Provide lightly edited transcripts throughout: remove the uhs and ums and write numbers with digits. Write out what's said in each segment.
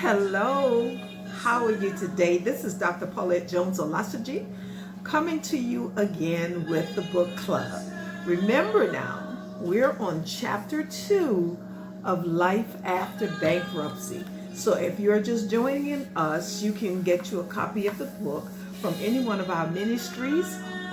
Hello, how are you today? This is Dr. Paulette Jones Olasaji coming to you again with the book club. Remember now, we're on chapter 2 of Life After Bankruptcy. So if you're just joining us, you can get you a copy of the book from any one of our ministries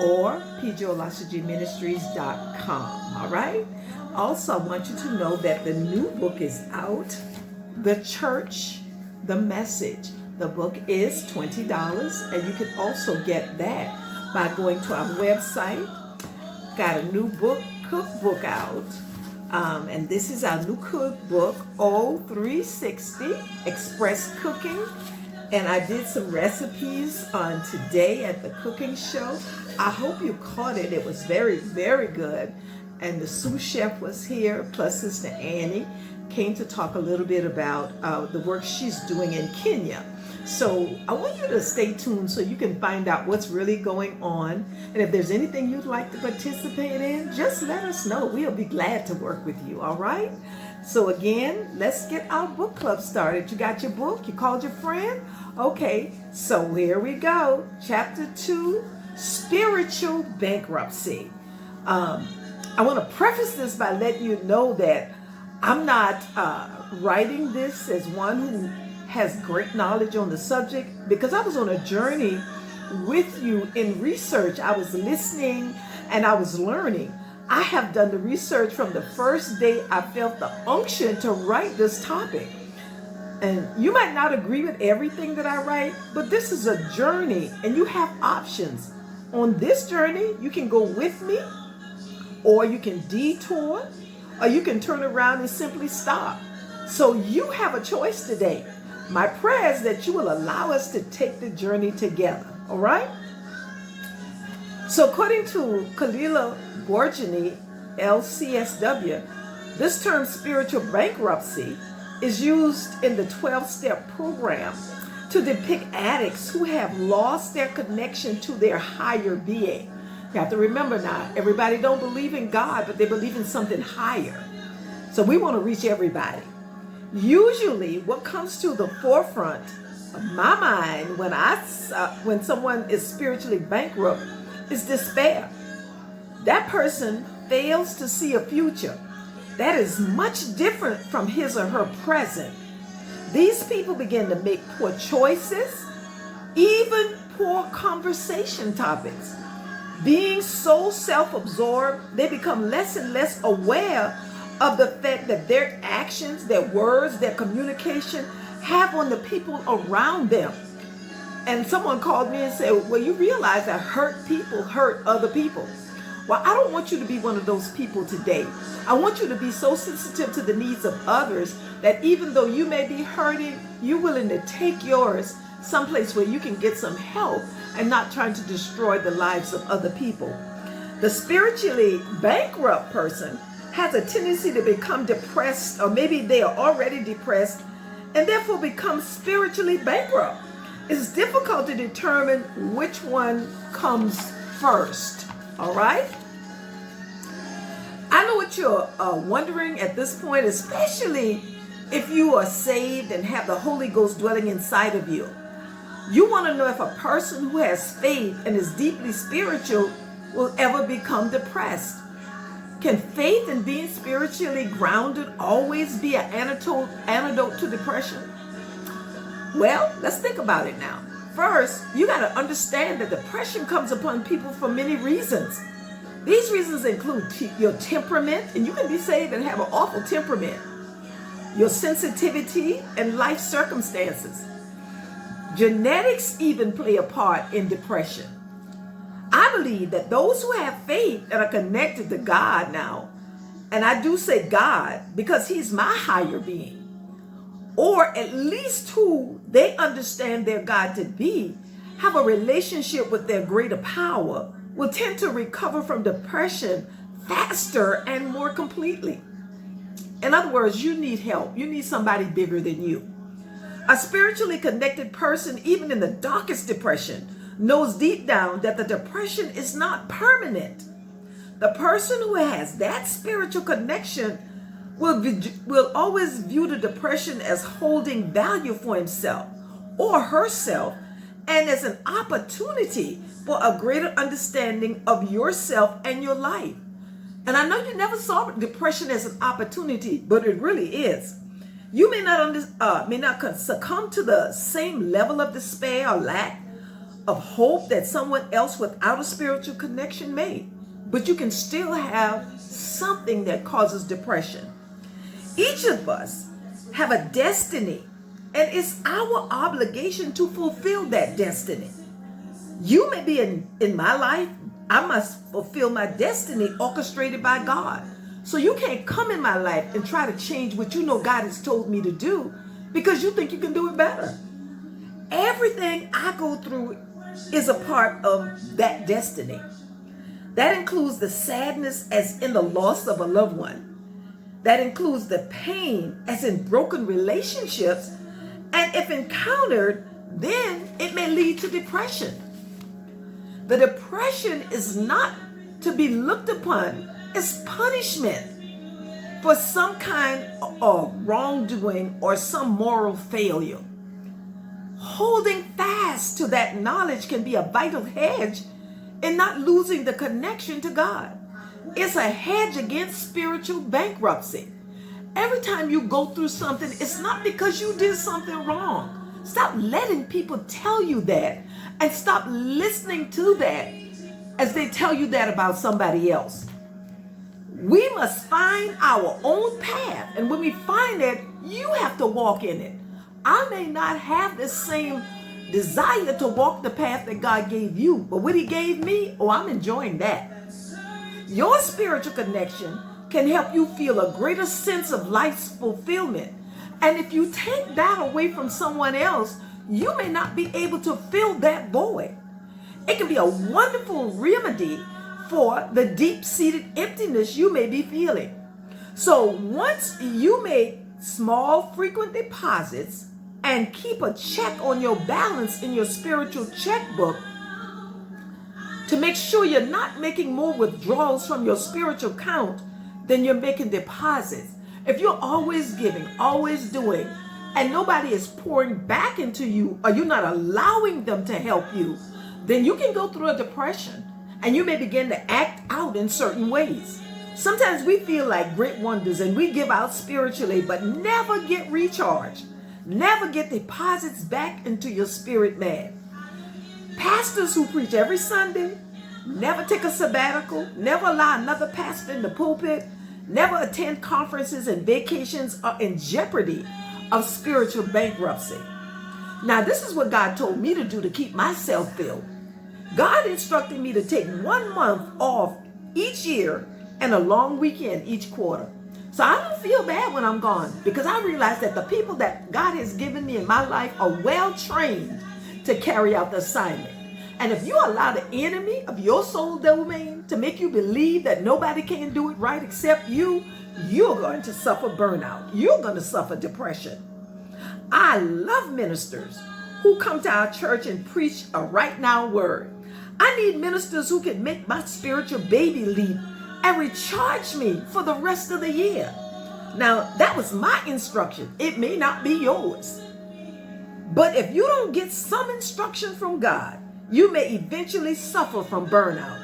or pjolasajiministries.com. All right? Also, I want you to know that the new book is out, The Church, The Message. The book is $20, and you can also get that by going to our website. Got a new cookbook out, and this is our new cookbook, O360 Express Cooking. And I did some recipes on today at the cooking show. I hope you caught it. It was very, very good. And the sous chef was here, plus Sister Annie came to talk a little bit about the work she's doing in Kenya. So I want you to stay tuned so you can find out what's really going on. And if there's anything you'd like to participate in, just let us know. We'll be glad to work with you, all right? So again, let's get our book club started. You got your book? You called your friend? Okay, so here we go. Chapter 2, Spiritual Bankruptcy. I want to preface this by letting you know that I'm not writing this as one who has great knowledge on the subject, because I was on a journey with you in research. I was listening and I was learning. I have done the research from the first day I felt the unction to write this topic. And you might not agree with everything that I write, but this is a journey and you have options. On this journey, you can go with me, or you can detour, or you can turn around and simply stop. So you have a choice today. My prayer is that you will allow us to take the journey together, all right? So according to Kalila Borgini, LCSW, this term spiritual bankruptcy is used in the 12-step program to depict addicts who have lost their connection to their higher being. You have to remember now, everybody don't believe in God, but they believe in something higher. So we want to reach everybody. Usually what comes to the forefront of my mind when someone is spiritually bankrupt is despair. That person fails to see a future that is much different from his or her present. These people begin to make poor choices, even poor conversation topics. Being so self-absorbed, they become less and less aware of the fact that their actions, their words, their communication have on the people around them. And someone called me and said, well, you realize that hurt people hurt other people. Well, I don't want you to be one of those people today. I want you to be so sensitive to the needs of others that even though you may be hurting, you're willing to take yours someplace where you can get some help and not trying to destroy the lives of other people. The spiritually bankrupt person has a tendency to become depressed, or maybe they are already depressed and therefore become spiritually bankrupt. It's difficult to determine which one comes first, all right? I know what you're wondering at this point, especially if you are saved and have the Holy Ghost dwelling inside of you. You want to know if a person who has faith and is deeply spiritual will ever become depressed. Can faith and being spiritually grounded always be an antidote to depression? Well, let's think about it now. First, you got to understand that depression comes upon people for many reasons. These reasons include your temperament, and you can be saved and have an awful temperament, your sensitivity, and life circumstances. Genetics even play a part in depression. I believe that those who have faith and are connected to God now, and I do say God because He's my higher being, or at least who they understand their God to be, have a relationship with their greater power, will tend to recover from depression faster and more completely. In other words, you need help. You need somebody bigger than you. A spiritually connected person, even in the darkest depression, knows deep down that the depression is not permanent. The person who has that spiritual connection will always view the depression as holding value for himself or herself and as an opportunity for a greater understanding of yourself and your life. And I know you never saw depression as an opportunity, but it really is. You may not succumb to the same level of despair or lack of hope that someone else without a spiritual connection may, but you can still have something that causes depression. Each of us have a destiny, and it's our obligation to fulfill that destiny. You may be in my life, I must fulfill my destiny orchestrated by God. So you can't come in my life and try to change what you know God has told me to do because you think you can do it better. Everything I go through is a part of that destiny. That includes the sadness as in the loss of a loved one. That includes the pain as in broken relationships. And if encountered, then it may lead to depression. The depression is not to be looked upon as punishment for some kind of wrongdoing or some moral failure. Holding fast to that knowledge can be a vital hedge in not losing the connection to God. It's a hedge against spiritual bankruptcy. Every time you go through something, it's not because you did something wrong. Stop letting people tell you that, and stop listening to that as they tell you that about somebody else. We must find our own path, and when we find it, you have to walk in it. I may not have the same desire to walk the path that God gave you, but what he gave me, I'm enjoying that. Your spiritual connection can help you feel a greater sense of life's fulfillment. And if you take that away from someone else, you may not be able to fill that void. It can be a wonderful remedy for the deep-seated emptiness you may be feeling. So once you make small, frequent deposits and keep a check on your balance in your spiritual checkbook to make sure you're not making more withdrawals from your spiritual account than you're making deposits. If you're always giving, always doing, and nobody is pouring back into you, or you're not allowing them to help you, then you can go through a depression and you may begin to act out in certain ways. Sometimes we feel like great wonders and we give out spiritually, but never get recharged, never get deposits back into your spirit man. Pastors who preach every Sunday, never take a sabbatical, never allow another pastor in the pulpit, never attend conferences and vacations are in jeopardy of spiritual bankruptcy. Now, this is what God told me to do to keep myself filled. God instructed me to take 1 month off each year and a long weekend each quarter. So I don't feel bad when I'm gone because I realize that the people that God has given me in my life are well trained to carry out the assignment. And if you allow the enemy of your soul domain to make you believe that nobody can do it right except you, you're going to suffer burnout. You're going to suffer depression. I love ministers who come to our church and preach a right now word. I need ministers who can make my spiritual baby leap and recharge me for the rest of the year. Now, that was my instruction. It may not be yours. But if you don't get some instruction from God, you may eventually suffer from burnout.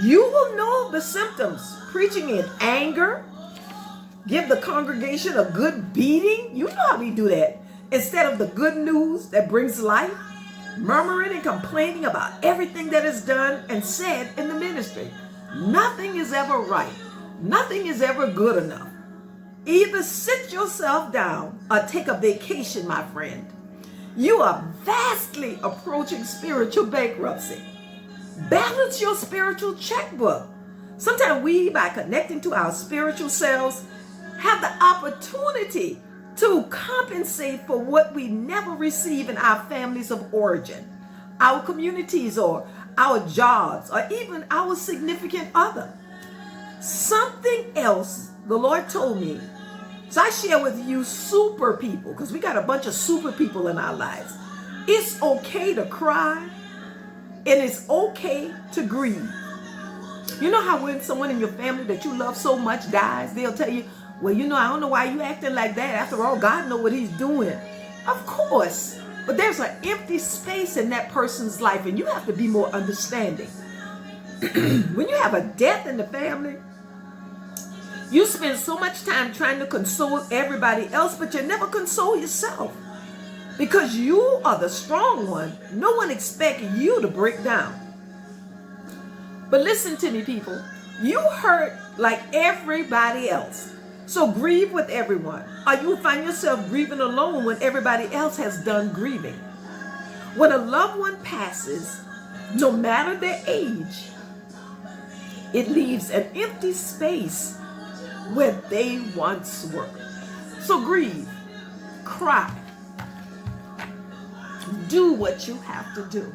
You will know the symptoms: preaching in anger, give the congregation a good beating. You know how we do that. Instead of the good news that brings life, murmuring and complaining about everything that is done and said in the ministry. Nothing is ever right. Nothing is ever good enough. Either sit yourself down or take a vacation, my friend. You are vastly approaching spiritual bankruptcy. Balance your spiritual checkbook. Sometimes we, by connecting to our spiritual selves, have the opportunity to compensate for what we never receive in our families of origin, our communities, or our jobs, or even our significant other. Something else the Lord told me. So I share with you super people, because we got a bunch of super people in our lives. It's okay to cry, and it's okay to grieve. You know how when someone in your family that you love so much dies, they'll tell you, Well, I don't know why you acting like that. After all, God knows what he's doing. Of course. But there's an empty space in that person's life, and you have to be more understanding. When you have a death in the family, you spend so much time trying to console everybody else, but you never console yourself. Because you are the strong one. No one expects you to break down. But listen to me, people. You hurt like everybody else. So grieve with everyone. Or you will find yourself grieving alone when everybody else has done grieving. When a loved one passes, no matter their age, it leaves an empty space where they once were. So grieve, cry, do what you have to do,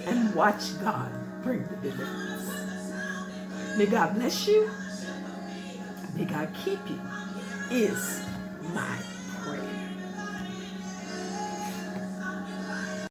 and watch God bring the deliverance. May God bless you. May God keep you is my